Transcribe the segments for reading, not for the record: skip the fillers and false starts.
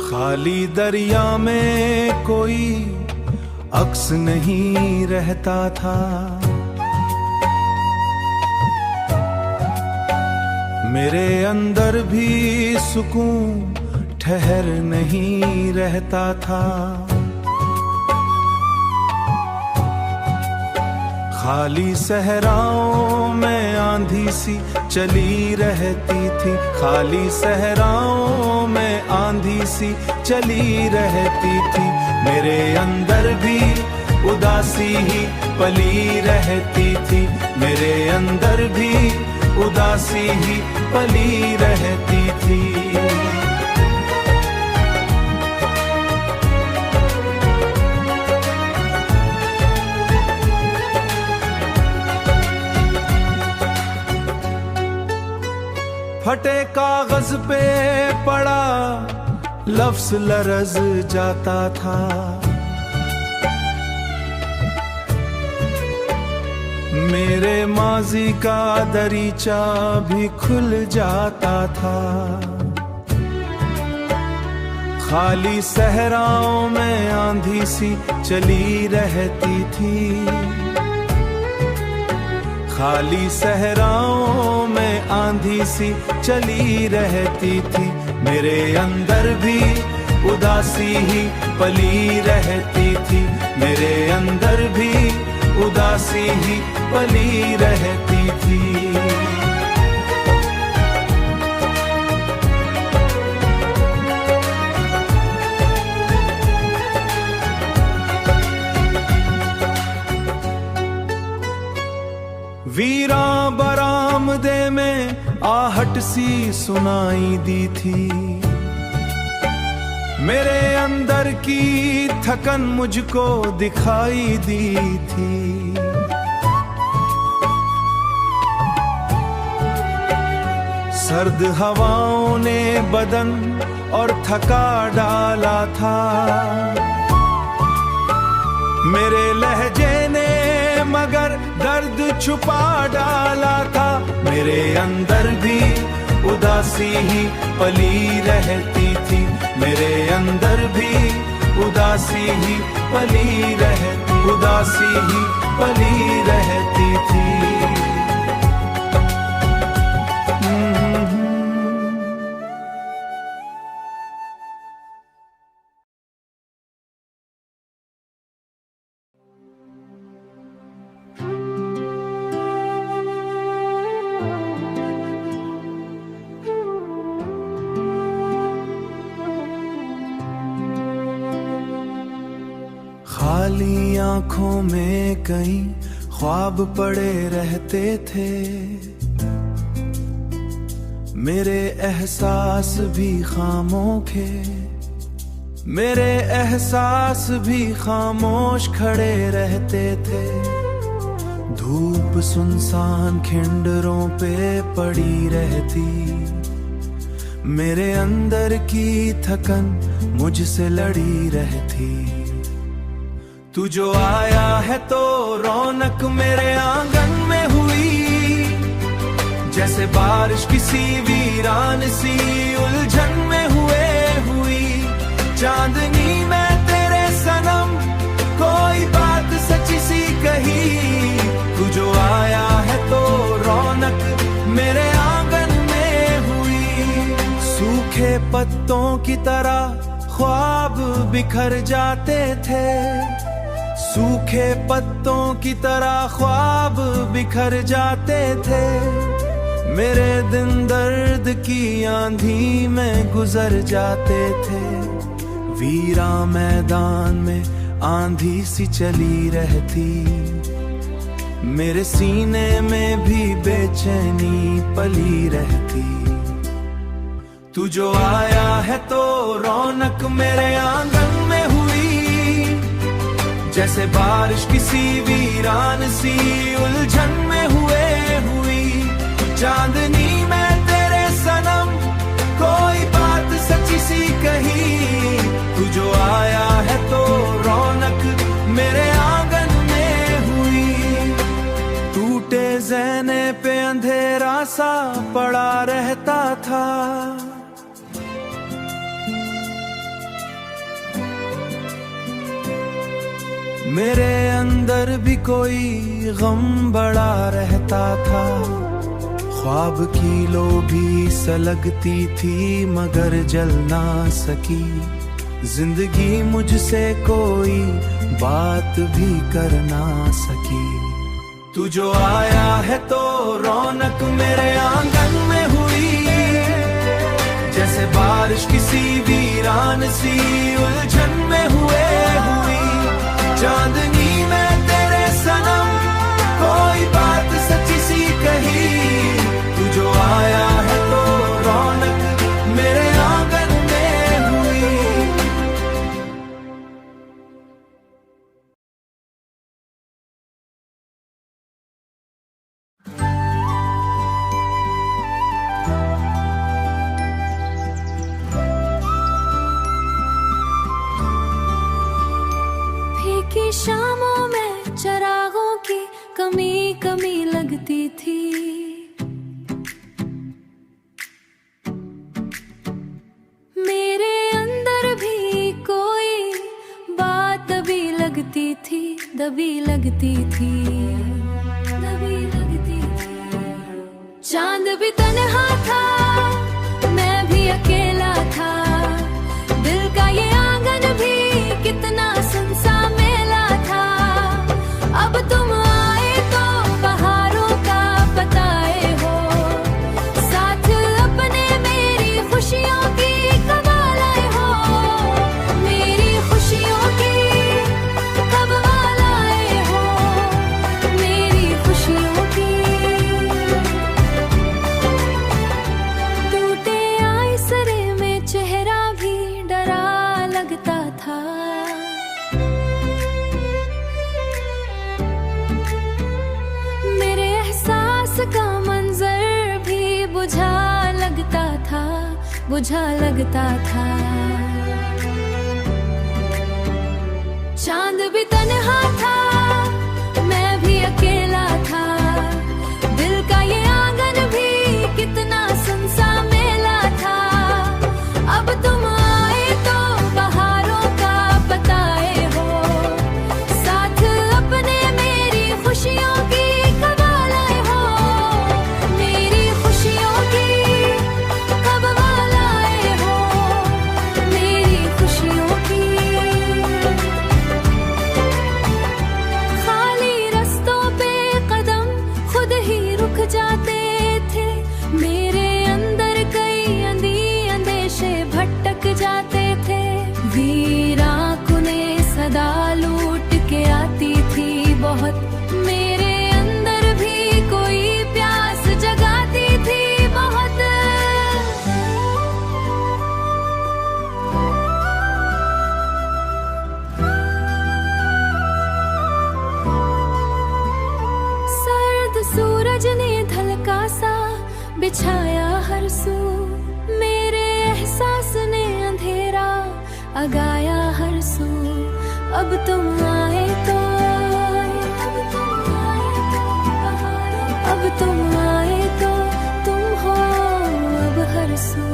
खाली दरिया में कोई अक्स नहीं रहता था। मेरे अंदर भी सुकून ठहर नहीं रहता था। खाली सहराओं में आंधी सी चली रहती थी। खाली सहराओं में आंधी सी चली रहती थी। मेरे अंदर भी उदासी ही पली रहती थी। मेरे अंदर भी उदासी ही पली रहती थी। फटे कागज पे पड़ा लफ्ज लरज जाता था। मेरे माजी का दरीचा भी खुल जाता था। खाली सहराओं में आंधी सी चली रहती थी। खाली सहराओं में आंधी सी चली रहती थी। मेरे अंदर भी उदासी ही पली रहती थी। मेरे अंदर भी उदासी ही पली रहती थी। वीरा बरामदे में आहट सी सुनाई दी थी। मेरे अंदर की थकन मुझको दिखाई दी थी। सर्द हवाओं ने बदन और थका डाला था। मेरे लहजे ने मगर दर्द छुपा डाला था। मेरे अंदर भी उदासी ही पली रहती थी। मेरे अंदर भी उदासी ही पली रहती, उदासी ही पली रहती थी। खाली आंखों में कई ख्वाब पड़े रहते थे। मेरे एहसास भी खामोखे, मेरे एहसास भी खामोश खड़े रहते थे। धूप सुनसान खिंडरों पे पड़ी रहती। मेरे अंदर की थकन मुझसे लड़ी रहती। तू जो आया है तो रौनक मेरे आंगन में हुई। जैसे बारिश किसी वीरान सी उलझन में हुई। चांदनी में तेरे सनम कोई बात सच्ची सी कही। तू जो आया है तो रौनक मेरे आंगन में हुई। सूखे पत्तों की तरह ख्वाब बिखर जाते थे। सूखे पत्तों की तरह ख्वाब बिखर जाते थे। मेरे दिन दर्द की आंधी में गुजर जाते थे। वीरा मैदान में आंधी सी चली रहती। मेरे सीने में भी बेचैनी पली रहती। तू जो आया है तो रौनक मेरे आंगन में हुई। जैसे बारिश किसी वीरान सी उलझन में हुई। चांदनी में तेरे सनम कोई बात सच्ची सी कही। तू जो आया है तो रौनक मेरे आंगन में हुई। टूटे ज़हने पे अंधेरा सा पड़ा रहता था। मेरे अंदर भी कोई गम बड़ा रहता था, ख्वाब की लो भी सलगती थी मगर जल ना सकी। जिंदगी मुझसे कोई बात भी कर ना सकी। तू जो आया है तो रौनक मेरे आंगन में हुई, जैसे बारिश किसी वीरान सी उलझन में हुई। चांदनी में तेरे सनम कोई बात सच्ची सी कही। तू जो आया है तो रौनक मेरे आंगन में हुई। फीकी शामों में चरागों की कमी कमी लगती थी। मेरे अंदर भी कोई बात दबी लगती थी, दबी लगती थी, दबी लगती थी। चांद भी तन्हा था, मैं भी अकेला था। दिल का ये आंगन भी कितना सुनसा मेला था। अब तुम आए तो बहारों का बताए हो, साथ अपने मेरी खुशियों की कमाल आए हो। मेरी खुशियों की कब आए हो, मेरी खुशियों की। टूटे आईसरे में चेहरा भी डरा लगता था। मेरे एहसास का मंजर भी बुझा लगता था, बुझा लगता था। चांद भी तन्हा था, मैं भी अकेला था। दिल का ये आंगन भी कितना सुनसा मेला था। अब तुम आए तो बहारों का बताए हो, साथ अपने मेरी खुशियों की कमाल आए हो। मेरी खुशियों की कब आए हो, मेरी खुशियों की। खाली रस्तों पे कदम खुद ही रुक जाते थे। मेरे अंदर कई अंदेशे भटक जाते थे। वीराकुने सदा लूट के आती थी बहुत। मेरे अंदर भी कोई प्यास जगाती थी बहुत। सर्द सूरज ने धलका सा बिछाया हर सू। मेरे एहसास ने अंधेरा अगाया हर सू। अब तुम आए तो, अब तुम आए तो तुम हो अब हर सू।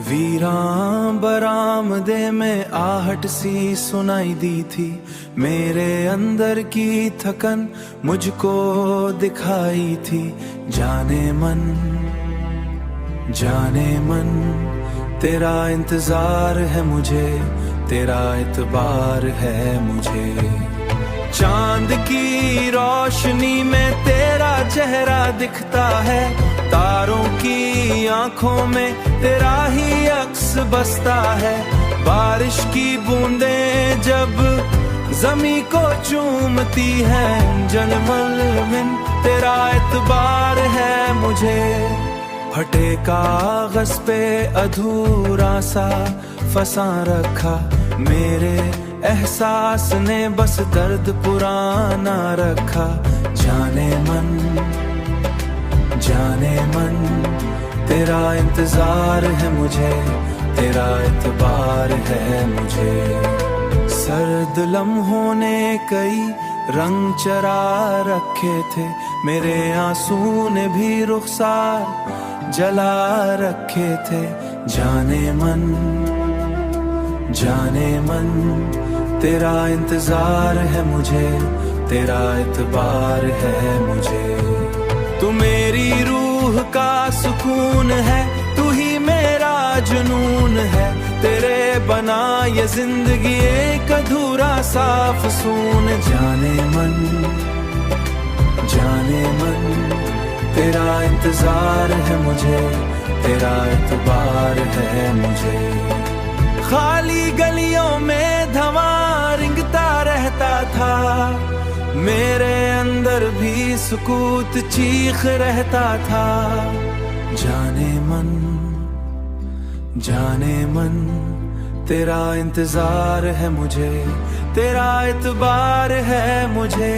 वीरां बरामदे में आहट सी सुनाई दी थी। मेरे अंदर की थकन मुझको दिखाई थी। जाने मन तेरा इंतजार है मुझे, तेरा इतबार है मुझे। चांद की रोशनी में तेरा चेहरा दिखता है। तारों की आंखों में तेरा ही अक्स बसता है। बारिश की बूंदें जब जमी को चूमती है, जलमल में तेरा एतबार है मुझे। फटे कागज पे अधूरा सा फंसा रखा, मेरे एहसास ने बस दर्द पुराना रखा। जाने मन तेरा इंतजार है मुझे, तेरा एतबार है मुझे। सर्द लम्हों ने कई रंग चरा रखे थे, मेरे आंसू ने भी रुखसार जला रखे थे। जाने मन तेरा इंतजार है मुझे, तेरा इतबार है मुझे। तू मेरी रूह का सुकून है, तू ही मेरा जुनून है। तेरे बना ये जिंदगी एक अधूरा सा फसून। जाने मन तेरा इंतजार है मुझे, तेरा इतबार है मुझे। खाली गलियों में धुआं रिंगता रहता था, मेरे अंदर भी सुकूत चीख रहता था। जाने मन तेरा इंतजार है मुझे, तेरा इतबार है मुझे।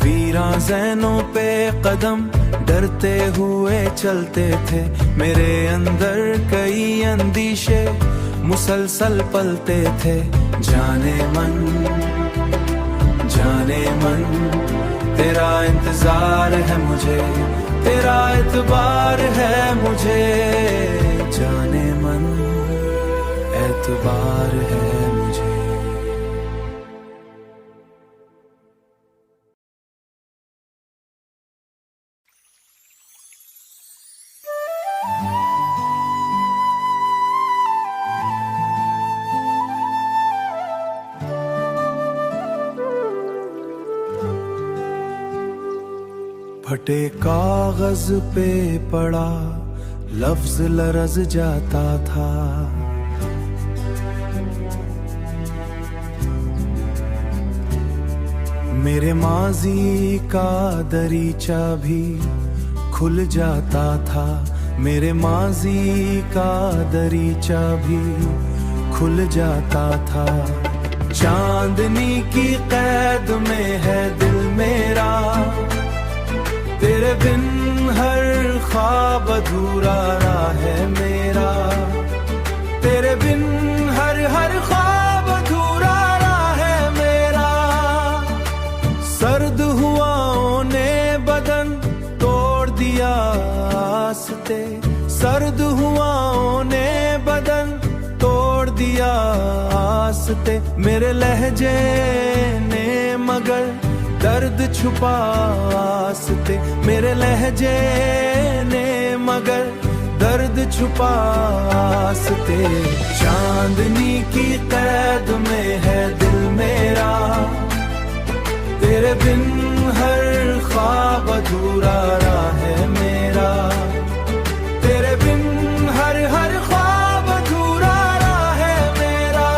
वीरां ज़ैनों पे कदम डरते हुए चलते थे, मेरे अंदर कई अंदीशे मुसलसल पलते थे। जाने मन तेरा इंतजार है मुझे, तेरा इतबार है मुझे। जाने मन एतबार है मुझे। फटे कागज पे पड़ा लफ्ज लरज जाता था, मेरे माजी का दरीचा भी खुल जाता था। मेरे माजी का दरीचा भी खुल जाता था। चांदनी की कैद में है दिल मेरा, तेरे बिन हर ख्वाब अधूरा रहा है मेरा। तेरे बिन हर ख्वाब अधूरा रहा है मेरा। सर्द हुआओं ने बदन तोड़ दिया आस्ते, सर्द हुआओं ने बदन तोड़ दिया आस्ते। मेरे लहजे ने मगर दर्द छुपा आस्ते, मेरे लहजे ने मगर दर्द छुपा आस्ते। चांदनी की कैद में है दिल मेरा, तेरे बिन हर ख्वाब अधूरा रहा है मेरा। तेरे बिन हर ख्वाब अधूरा रहा है मेरा।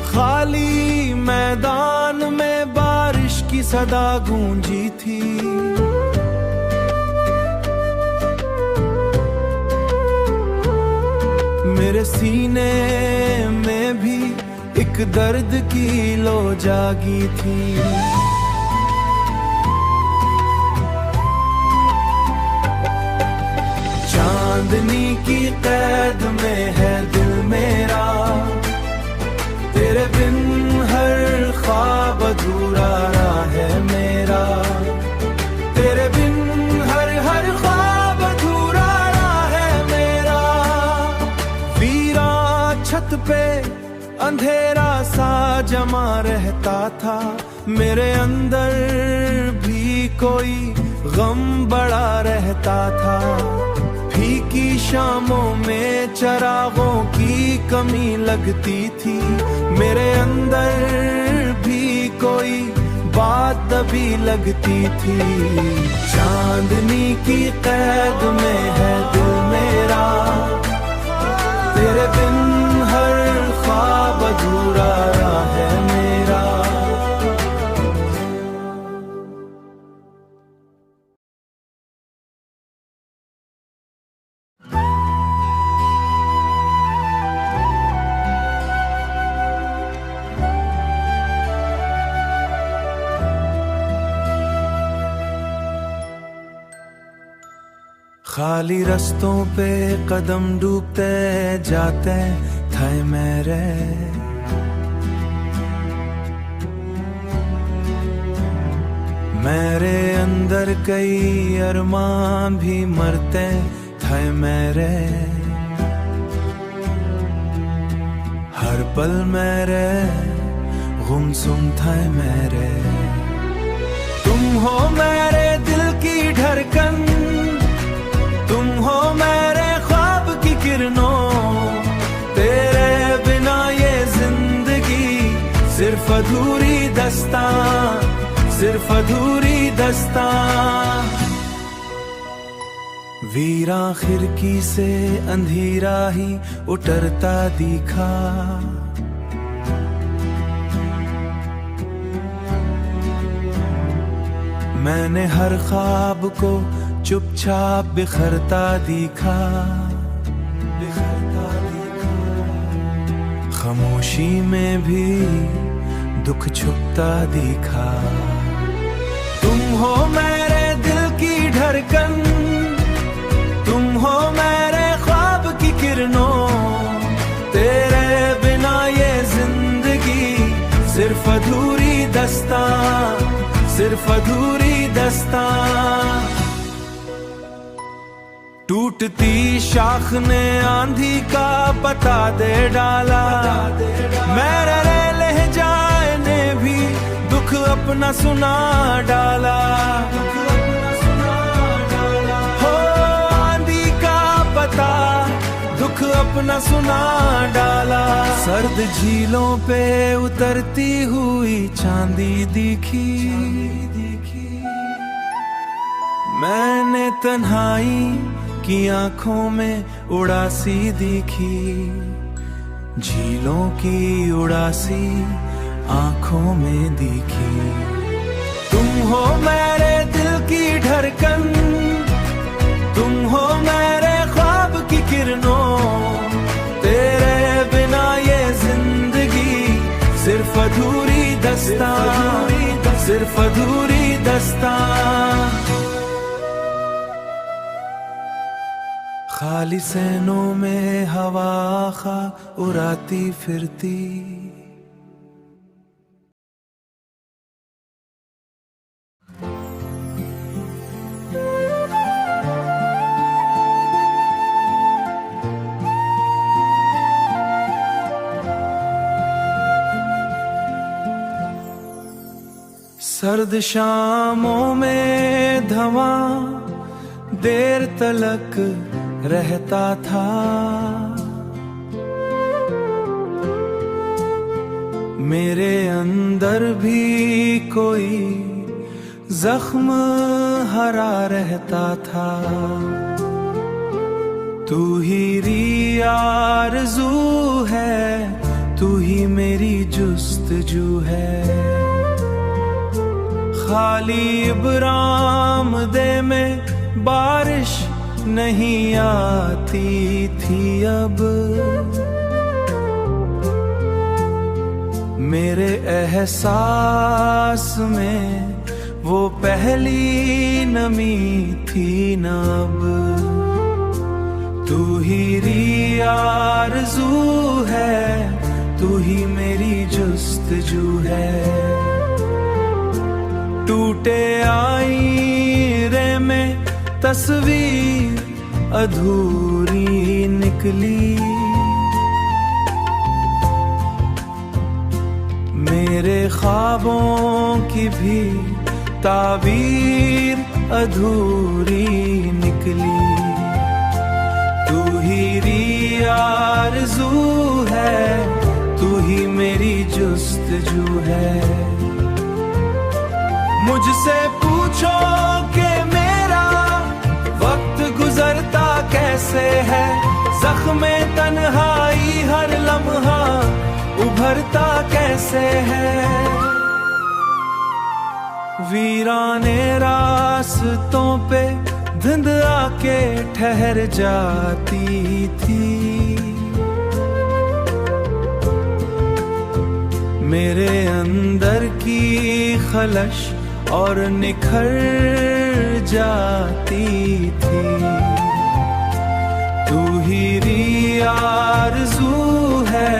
खाली मैदान में बारिश की सदा गूंजी थी, मेरे सीने में भी एक दर्द की लो जागी थी। चांदनी की कैद में है दिल मेरा, तेरे बिन हर ख्वाब अधूरा रहा है मेरा। तेरे बिन हर ख्वाब अधूरा रहा है मेरा। वीरा छत पे अंधेरा सा जमा रहता था, मेरे अंदर भी कोई गम बड़ा रहता था। फीकी शामों में चरागों की कमी लगती थी, मेरे अंदर भी कोई बात तभी लगती थी। चांदनी की कैद में है दिल मेरा, तेरे बिन हर ख्वाब अधूरा रहा है मेरा। खाली रस्तों पे कदम डूबते जाते थे मेरे, मेरे अंदर कई अरमान भी मरते थे मेरे, हर पल मेरे गुमसुम था मेरे। तुम हो मेरे दिल की धड़कन, तुम हो मेरे ख्वाब की किरणों, तेरे बिना ये जिंदगी सिर्फ अधूरी दस्तां, सिर्फ अधूरी दस्तां। वीरा खिड़की से अंधेरा ही उतरता दिखा, मैंने हर ख्वाब को चुपचाप बिखरता दिखा, बिखरता दिखा। खामोशी में भी दुख छुपता दिखा। तुम हो मेरे दिल की धड़कन, तुम हो मेरे ख्वाब की किरणों, तेरे बिना ये जिंदगी सिर्फ अधूरी दस्तां, सिर्फ अधूरी दस्तां। टूटती शाख ने आंधी का बता दे डाला, मेरे लहजाए ने भी दुख अपना सुना डाला। हो आंधी का पता दुख अपना सुना डाला। सर्द झीलों पे उतरती हुई चांदी दिखी, मैंने तन्हाई की आंखों में उड़ासी दिखी, झीलों की उड़ासी आंखों में दिखी। तुम हो मेरे दिल की धड़कन, तुम हो मेरे ख्वाब की किरणों, तेरे बिना ये जिंदगी सिर्फ अधूरी दस्तां, सिर्फ अधूरी दस्तां। खाली सहनों में हवा खा उड़ाती फिरती, सर्द शामों में धवां देर तलक रहता था, मेरे अंदर भी कोई जख्म हरा रहता था। तू ही आरज़ू है, तू ही मेरी जुस्तजू है। खाली इब्राम दे में बारिश नहीं आती थी अब, मेरे एहसास में वो पहली नमी थी न अब। तू ही आरज़ू है, तू ही मेरी जुस्तजू है। टूटे आईने में तस्वीर अधूरी निकली, मेरे ख्वाबों की भी ताबीर अधूरी निकली। तू ही आरज़ू है, तू ही मेरी जुस्तजू है। मुझसे पूछो कि मेरा वक्त गुजरता कैसे है, ज़ख्मे तन्हाई हर लम्हा उभरता कैसे है। वीराने रास्तों पे धुंध आके ठहर जाती थी, मेरे अंदर की खलश और निखर जाती थी। तू ही आरज़ू है,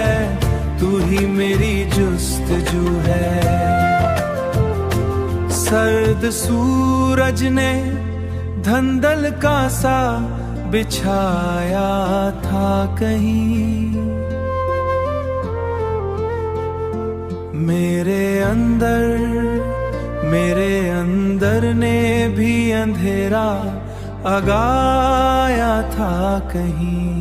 तू ही मेरी जुस्तजू है। सर्द सूरज ने धंधल का सा बिछाया था कहीं। मेरे अंदर ने भी अंधेरा आगाया था कहीं।